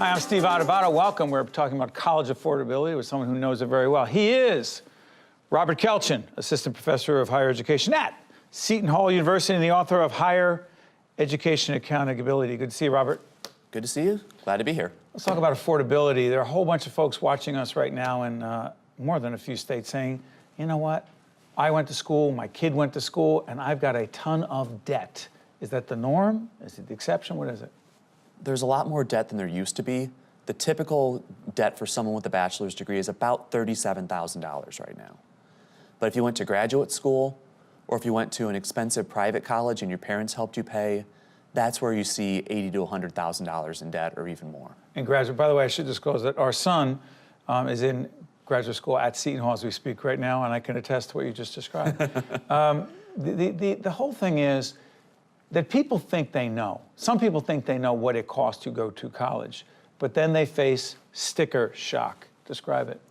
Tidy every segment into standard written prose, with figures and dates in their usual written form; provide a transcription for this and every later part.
Hi, I'm Steve Adubato. Welcome. We're talking about college affordability with someone who knows it very well. He is Robert Kelchen, Assistant Professor of Higher Education at Seton Hall University and the author of Higher Education Accountability. Good to see you, Robert. Good to see you. Glad to be here. Let's talk about affordability. There are a whole bunch of folks watching us right now in more than a few states saying, you know what? I went to school, my kid went to school, and I've got a ton of debt. Is that the norm? Is it the exception? What is it? There's a lot more debt than there used to be. The typical debt for someone with a bachelor's degree is about $37,000 right now. But if you went to graduate school, or if you went to an expensive private college and your parents helped you pay, that's where you see $80,000 to $100,000 in debt or even more. And graduate, by the way, I should disclose that our son is in graduate school at Seton Hall as we speak right now, and I can attest to what you just described. The whole thing is that people think they know. Some people think they know what it costs to go to college, but then they face sticker shock. Describe it.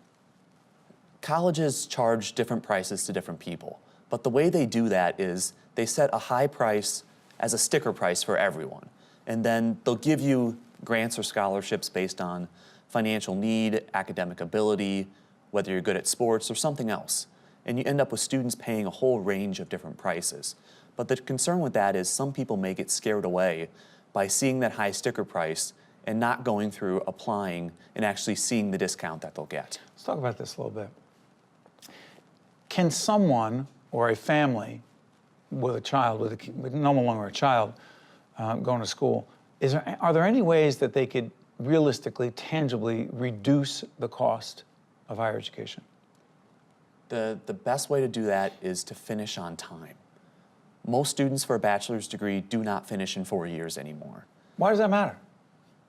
Colleges charge different prices to different people, but the way they do that is they set a high price as a sticker price for everyone, and then they'll give you grants or scholarships based on financial need, academic ability, whether you're good at sports or something else. And you end up with students paying a whole range of different prices. But the concern with that is some people may get scared away by seeing that high sticker price and not going through applying and actually seeing the discount that they'll get. Let's talk about this a little bit. Can someone or a family with a child, with no longer a child, going to school, are there any ways that they could realistically, tangibly reduce the cost of higher education? The best way to do that is to finish on time. Most students for a bachelor's degree do not finish in 4 years anymore. Why does that matter?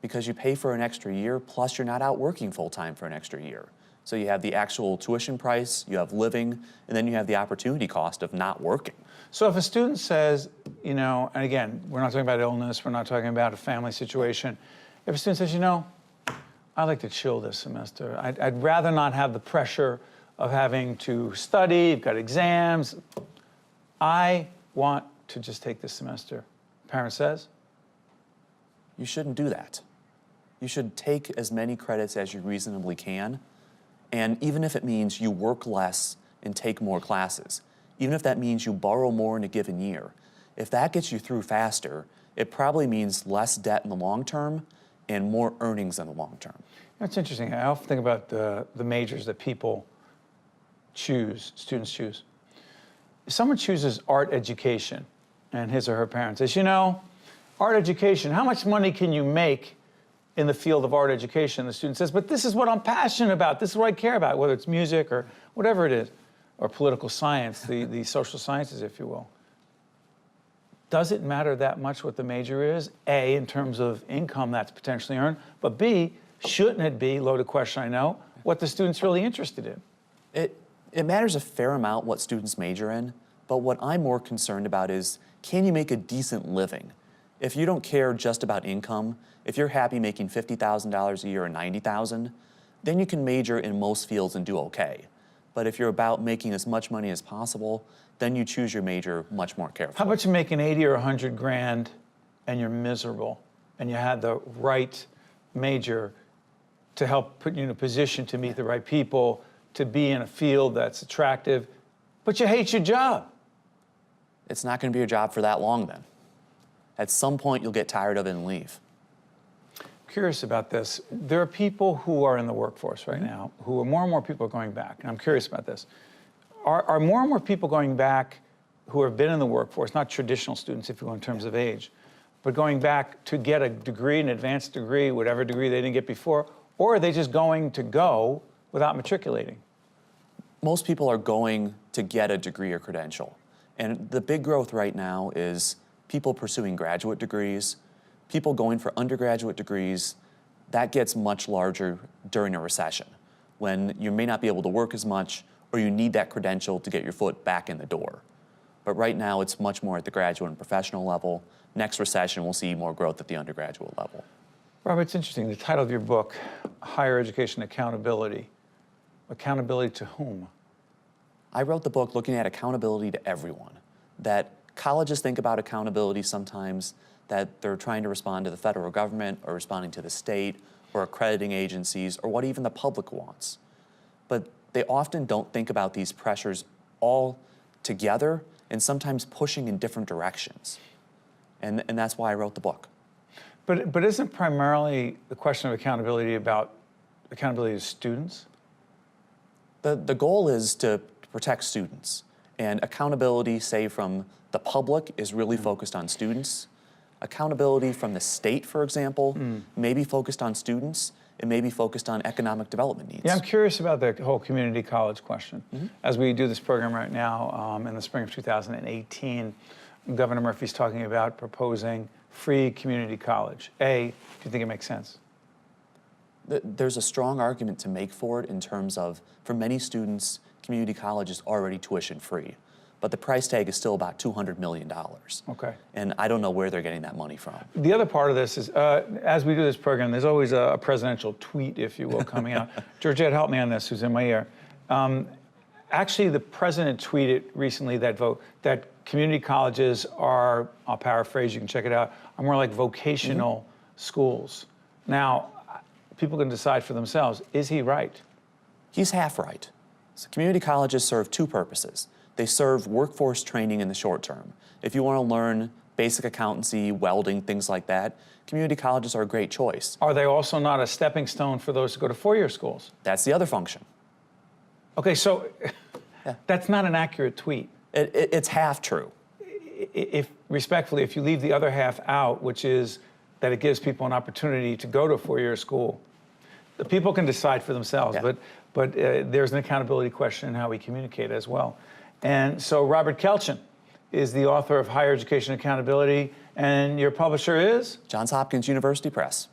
Because you pay for an extra year, plus you're not out working full-time for an extra year. So you have the actual tuition price, you have living, and then you have the opportunity cost of not working. So if a student says, you know, and again, we're not talking about illness, we're not talking about a family situation. If a student says, you know, I'd like to chill this semester. I'd rather not have the pressure of having to study, you've got exams. I want to just take this semester. Parent says? You shouldn't do that. You should take as many credits as you reasonably can, and even if it means you work less and take more classes, even if that means you borrow more in a given year, if that gets you through faster, it probably means less debt in the long term and more earnings in the long term. That's interesting. I often think about the majors that people choose, students choose. If someone chooses art education and his or her parent says, you know, art education, how much money can you make in the field of art education? The student says, but this is what I'm passionate about. This is what I care about, whether it's music or whatever it is, or political science, the social sciences, if you will. Does it matter that much what the major is? A, in terms of income that's potentially earned, but B, shouldn't it be, loaded question I know, what the student's really interested in? It matters a fair amount what students major in, but what I'm more concerned about is, can you make a decent living? If you don't care just about income, if you're happy making $50,000 a year or $90,000, then you can major in most fields and do okay. But if you're about making as much money as possible, then you choose your major much more carefully. How about you making 80 or 100 grand and you're miserable and you had the right major to help put you in a position to meet the right people, to be in a field that's attractive, but you hate your job? It's not going to be your job for that long then. At some point, you'll get tired of it and leave. Curious about this. There are people who are in the workforce right now, who are more and more people are going back, and I'm curious about this. Are more and more people going back who have been in the workforce, not traditional students, if you will, in terms of age, but going back to get a degree, an advanced degree, whatever degree they didn't get before, or are they just going to go without matriculating? Most people are going to get a degree or credential. And the big growth right now is people pursuing graduate degrees, people going for undergraduate degrees. That gets much larger during a recession, when you may not be able to work as much or you need that credential to get your foot back in the door. But right now, it's much more at the graduate and professional level. Next recession, we'll see more growth at the undergraduate level. Robert, it's interesting. The title of your book, Higher Education Accountability. Accountability to whom? I wrote the book looking at accountability to everyone. That colleges think about accountability sometimes, that they're trying to respond to the federal government or responding to the state or accrediting agencies or what even the public wants. But they often don't think about these pressures all together and sometimes pushing in different directions. And that's why I wrote the book. But isn't primarily the question of accountability about accountability to students? The goal is to protect students. And accountability, say, from the public is really focused on students. Accountability from the state, for example, may be focused on students. It may be focused on economic development needs. Yeah, I'm curious about the whole community college question. As we do this program right now, in the spring of 2018, Governor Murphy's talking about proposing free community college. Do you think it makes sense? There's a strong argument to make for it in terms of, for many students, community college is already tuition free, but the price tag is still about $200 million. Okay. And I don't know where they're getting that money from. The other part of this is, as we do this program, there's always a presidential tweet, if you will, coming out. Georgette, help me on this, who's in my ear. Actually, the president tweeted recently that community colleges are, I'll paraphrase, you can check it out, are more like vocational schools. Now, people can decide for themselves, is he right? He's half right. So community colleges serve two purposes. They serve workforce training in the short term. If you want to learn basic accountancy, welding, things like that, community colleges are a great choice. Are they also not a stepping stone for those who go to four-year schools? That's the other function. Okay, so that's not an accurate tweet. It's half true. Respectfully, if you leave the other half out, which is that it gives people an opportunity to go to a four-year school, the people can decide for themselves, but there's an accountability question in how we communicate as well. And so Robert Kelchen is the author of Higher Education Accountability, and your publisher is? Johns Hopkins University Press.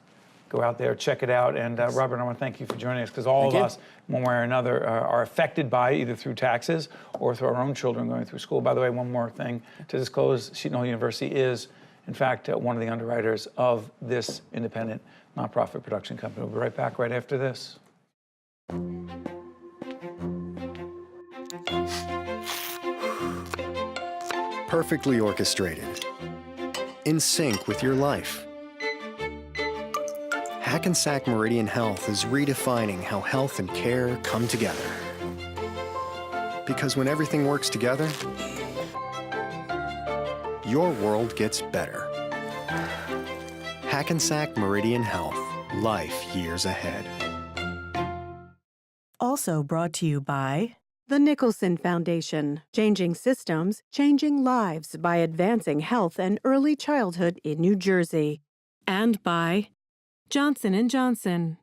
Go out there, check it out. And Robert, I want to thank you for joining us, because all of us, one way or another, are affected by either through taxes or through our own children going through school. By the way, one more thing to disclose, Seton Hall University is, in fact, one of the underwriters of this independent nonprofit production company. We'll be right back right after this. Perfectly orchestrated, in sync with your life. Hackensack Meridian Health is redefining how health and care come together. Because when everything works together, your world gets better. Hackensack Meridian Health, life years ahead. Also brought to you by the Nicholson Foundation, changing systems, changing lives by advancing health and early childhood in New Jersey. And by Johnson & Johnson.